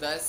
10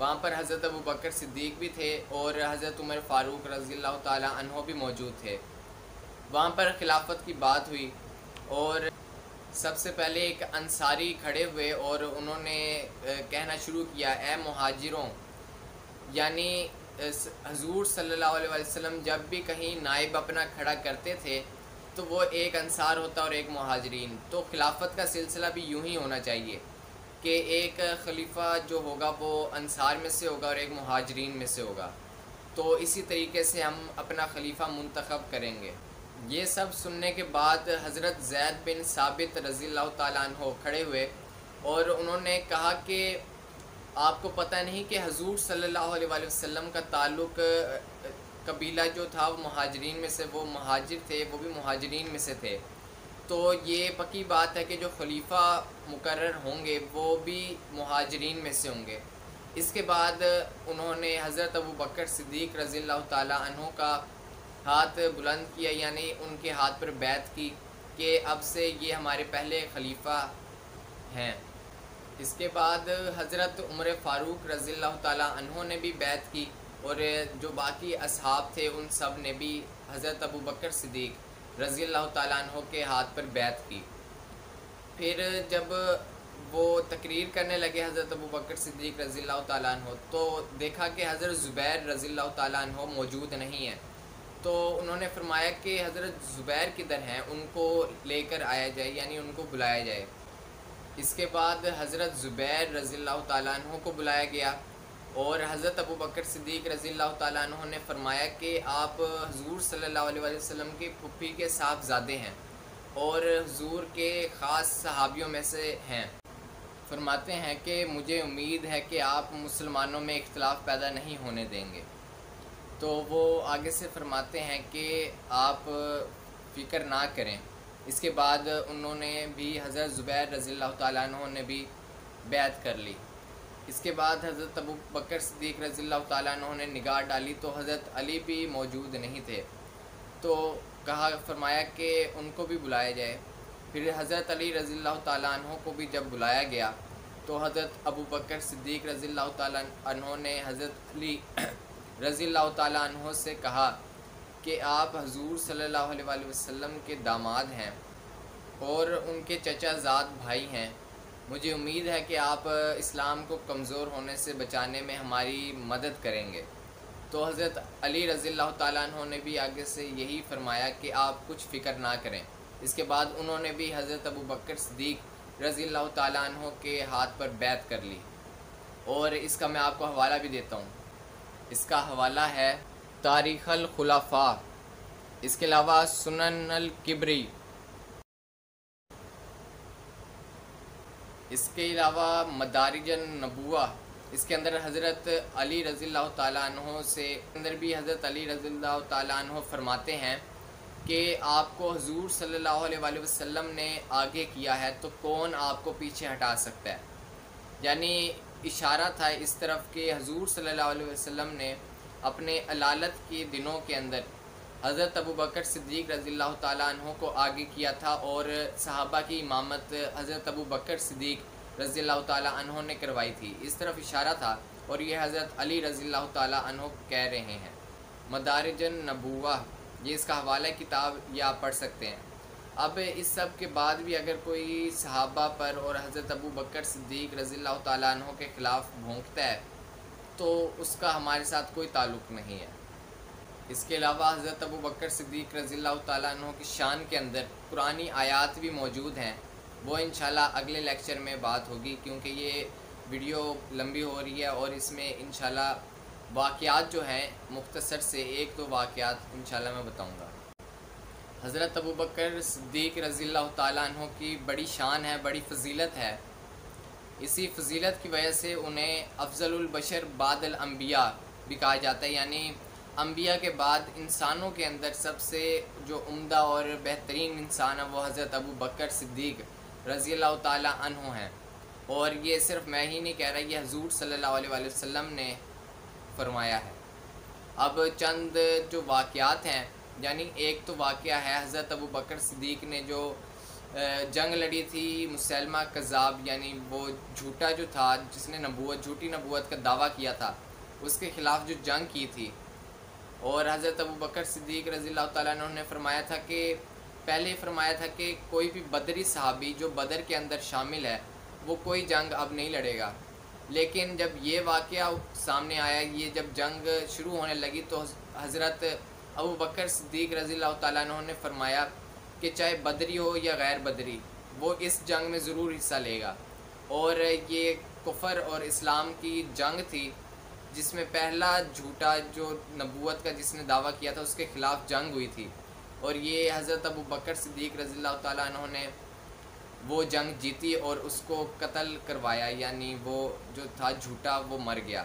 وہاں پر حضرت ابو بکر صدیق بھی تھے اور حضرت عمر فاروق رضی اللہ تعالیٰ عنہ بھی موجود تھے۔ وہاں پر خلافت کی بات ہوئی اور سب سے پہلے ایک انصاری کھڑے ہوئے اور انہوں نے کہنا شروع کیا، اے مہاجروں، یعنی حضور صلی اللہ علیہ وسلم جب بھی کہیں نائب اپنا کھڑا کرتے تھے تو وہ ایک انصار ہوتا اور ایک مہاجرین۔ تو خلافت کا سلسلہ بھی یوں ہی ہونا چاہیے کہ ایک خلیفہ جو ہوگا وہ انصار میں سے ہوگا اور ایک مہاجرین میں سے ہوگا، تو اسی طریقے سے ہم اپنا خلیفہ منتخب کریں گے۔ یہ سب سننے کے بعد حضرت زید بن ثابت رضی اللہ تعالیٰ عنہ کھڑے ہوئے اور انہوں نے کہا کہ آپ کو پتہ نہیں کہ حضور صلی اللہ علیہ وسلم کا تعلق قبیلہ جو تھا وہ مہاجرین میں سے، وہ مہاجر تھے، وہ بھی مہاجرین میں سے تھے، تو یہ پکی بات ہے کہ جو خلیفہ مقرر ہوں گے وہ بھی مہاجرین میں سے ہوں گے۔ اس کے بعد انہوں نے حضرت ابو بکر صدیق رضی اللہ تعالیٰ عنہ کا ہاتھ بلند کیا، یعنی ان کے ہاتھ پر بیعت کی کہ اب سے یہ ہمارے پہلے خلیفہ ہیں۔ اس کے بعد حضرت عمر فاروق رضی اللہ تعالیٰ عنہ نے بھی بیعت کی اور جو باقی اصحاب تھے ان سب نے بھی حضرت ابو بکر صدیق رضی اللہ تعالیٰ عنہ کے ہاتھ پر بیعت کی۔ پھر جب وہ تقریر کرنے لگے حضرت ابو بکر صدیق رضی اللہ تعالیٰ عنہ تو دیکھا کہ حضرت زبیر رضی اللہ تعالیٰ عنہ موجود نہیں ہیں، تو انہوں نے فرمایا کہ حضرت زبیر کدھر ہیں، ان کو لے کر آیا جائے، یعنی ان کو بلایا جائے۔ اس کے بعد حضرت زبیر رضی اللہ تعالیٰ عنہ کو بلایا گیا اور حضرت ابو بکر صدیق رضی اللہ تعالیٰ عنہ نے فرمایا کہ آپ حضور صلی اللہ علیہ وسلم کی پھپھی کے صاحبزادے ہیں اور حضور کے خاص صحابیوں میں سے ہیں۔ فرماتے ہیں کہ مجھے امید ہے کہ آپ مسلمانوں میں اختلاف پیدا نہیں ہونے دیں گے۔ تو وہ آگے سے فرماتے ہیں کہ آپ فکر نہ کریں۔ اس کے بعد انہوں نے بھی حضرت زبیر رضی اللہ تعالیٰ عنہ نے بھی بیعت کر لی۔ اس کے بعد حضرت ابو بکر صدیق رضی اللہ تعالیٰ عنہ نے نگاہ ڈالی تو حضرت علی بھی موجود نہیں تھے، تو فرمایا کہ ان کو بھی بلایا جائے۔ پھر حضرت علی رضی اللہ تعالیٰ عنہ کو بھی جب بلایا گیا تو حضرت ابو بکر صدیق رضی اللہ تعالیٰ عنہ نے حضرت علی رضی اللہ تعالیٰ عنہ سے کہا کہ آپ حضور صلی اللہ علیہ وسلم کے داماد ہیں اور ان کے چچا زاد بھائی ہیں، مجھے امید ہے کہ آپ اسلام کو کمزور ہونے سے بچانے میں ہماری مدد کریں گے۔ تو حضرت علی رضی اللہ تعالیٰ عنہ نے بھی آگے سے یہی فرمایا کہ آپ کچھ فکر نہ کریں۔ اس کے بعد انہوں نے بھی حضرت ابو بکر صدیق رضی اللہ تعالیٰ عنہ کے ہاتھ پر بیعت کر لی، اور اس کا میں آپ کو حوالہ بھی دیتا ہوں۔ اس کا حوالہ ہے تاریخ الخلفاء، اس کے علاوہ سنن الکبری، اس کے علاوہ مدارج النبوہ، اس کے اندر حضرت علی رضی اللہ تعالیٰ عنہ سے اندر بھی حضرت علی رضی اللہ تعالیٰ عنہ فرماتے ہیں کہ آپ کو حضور صلی اللہ علیہ وسلم نے آگے کیا ہے تو کون آپ کو پیچھے ہٹا سکتا ہے، یعنی اشارہ تھا اس طرف کہ حضور صلی اللہ علیہ وسلم نے اپنے علالت کے دنوں کے اندر حضرت ابو بکر صدیق رضی اللہ تعالیٰ عنہ کو آگے کیا تھا اور صحابہ کی امامت حضرت ابو بکر صدیق رضی اللہ تعالیٰ عنہ نے کروائی تھی، اس طرف اشارہ تھا، اور یہ حضرت علی رضی اللہ تعالیٰ عنہ کہہ رہے ہیں۔ مدارج النبوہ، یہ اس کا حوالہ کتاب یہ آپ پڑھ سکتے ہیں۔ اب اس سب کے بعد بھی اگر کوئی صحابہ پر اور حضرت ابو بکر صدیق رضی اللہ تعالیٰ عنہ کے خلاف بھونکتا ہے تو اس کا ہمارے ساتھ کوئی تعلق نہیں ہے۔ اس کے علاوہ حضرت ابو بکر صدیق رضی اللہ تعالیٰ عنہ کی شان کے اندر قرآنی آیات بھی موجود ہیں، وہ انشاءاللہ اگلے لیکچر میں بات ہوگی، کیونکہ یہ ویڈیو لمبی ہو رہی ہے اور اس میں انشاءاللہ واقعات جو ہیں مختصر سے ایک دو واقعات انشاءاللہ میں بتاؤں گا۔ حضرت ابو بکر صدیق رضی اللہ تعالیٰ عنہ کی بڑی شان ہے، بڑی فضیلت ہے، اسی فضیلت کی وجہ سے انہیں افضل البشر بعد الانبیاء بھی کہا جاتا ہے، یعنی انبیاء کے بعد انسانوں کے اندر سب سے جو عمدہ اور بہترین انسان ہے وہ حضرت ابو بکر صدیق رضی اللہ تعالیٰ عنہ ہیں، اور یہ صرف میں ہی نہیں کہہ رہا، یہ حضور صلی اللہ علیہ وسلم نے فرمایا ہے۔ اب چند جو واقعات ہیں، یعنی ایک تو واقعہ ہے حضرت ابو بکر صدیق نے جو جنگ لڑی تھی مسیلمہ کذاب، یعنی وہ جھوٹا جو تھا جس نے جھوٹی نبوت کا دعویٰ کیا تھا، اس کے خلاف جو جنگ کی تھی۔ اور حضرت ابوبکر صدیق رضی اللہ تعالیٰ عنہ نے فرمایا تھا کہ پہلے فرمایا تھا کہ کوئی بھی بدری صحابی جو بدر کے اندر شامل ہے وہ کوئی جنگ اب نہیں لڑے گا، لیکن جب یہ واقعہ سامنے آیا، یہ جب جنگ شروع ہونے لگی، تو حضرت ابوبکر صدیق رضی اللہ تعالیٰ عنہ نے فرمایا کہ چاہے بدری ہو یا غیر بدری، وہ اس جنگ میں ضرور حصہ لے گا۔ اور یہ کفر اور اسلام کی جنگ تھی جس میں پہلا جھوٹا جو نبوت کا جس نے دعویٰ کیا تھا اس کے خلاف جنگ ہوئی تھی، اور یہ حضرت ابوبکر صدیق رضی اللہ تعالیٰ عنہ نے وہ جنگ جیتی اور اس کو قتل کروایا، یعنی وہ جو تھا جھوٹا وہ مر گیا۔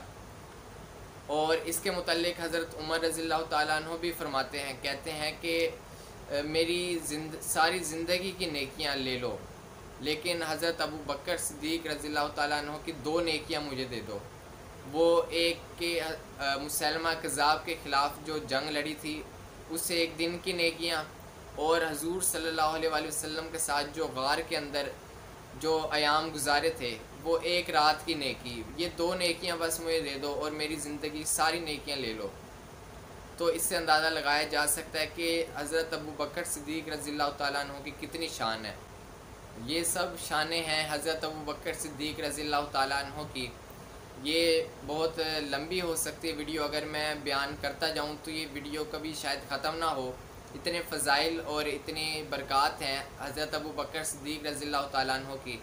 اور اس کے متعلق حضرت عمر رضی اللہ تعالیٰ عنہ بھی فرماتے ہیں، کہتے ہیں کہ میری ساری زندگی کی نیکیاں لے لو، لیکن حضرت ابوبکر صدیق رضی اللہ تعالیٰ عنہ کی 2 نیکیاں مجھے دے دو۔ وہ ایک کہ مسیلمہ کذاب کے خلاف جو جنگ لڑی تھی اس سے 1 دن کی نیکیاں، اور حضور صلی اللہ علیہ وآلہ وسلم کے ساتھ جو غار کے اندر جو ایام گزارے تھے وہ 1 رات کی نیکی، یہ 2 نیکیاں بس مجھے دے دو اور میری زندگی ساری نیکیاں لے لو۔ تو اس سے اندازہ لگایا جا سکتا ہے کہ حضرت ابوبکر صدیق رضی اللہ تعالیٰ عنہ کی کتنی شان ہے۔ یہ سب شانیں ہیں حضرت ابوبکر صدیق رضی اللہ تعالیٰ عنہ کی۔ یہ بہت لمبی ہو سکتی ہے ویڈیو، اگر میں بیان کرتا جاؤں تو یہ ویڈیو کبھی شاید ختم نہ ہو، اتنے فضائل اور اتنی برکات ہیں حضرت ابوبکر صدیق رضی اللہ تعالیٰ عنہ کی۔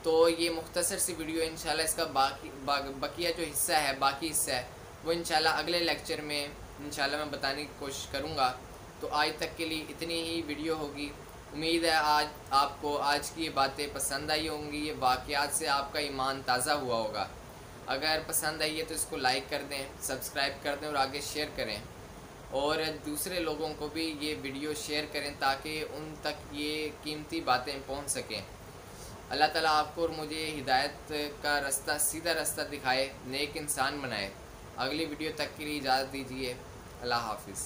تو یہ مختصر سی ویڈیو انشاءاللہ اس کا بقیہ جو حصہ ہے، باقی حصہ ہے، وہ انشاءاللہ اگلے لیکچر میں انشاءاللہ میں بتانے کی کوشش کروں گا۔ تو آج تک کے لیے اتنی ہی ویڈیو ہوگی۔ امید ہے آج آپ کو آج کی یہ باتیں پسند آئی ہوں گی، یہ واقعات سے آپ کا ایمان تازہ ہوا ہوگا۔ اگر پسند آئی ہے تو اس کو لائک کر دیں، سبسکرائب کر دیں اور آگے شیئر کریں، اور دوسرے لوگوں کو بھی یہ ویڈیو شیئر کریں تاکہ ان تک یہ قیمتی باتیں پہنچ سکیں۔ اللہ تعالیٰ آپ کو اور مجھے ہدایت کا راستہ، سیدھا راستہ دکھائے، نیک انسان بنائے۔ اگلی ویڈیو تک کے لیے اجازت دیجیے۔ اللہ حافظ۔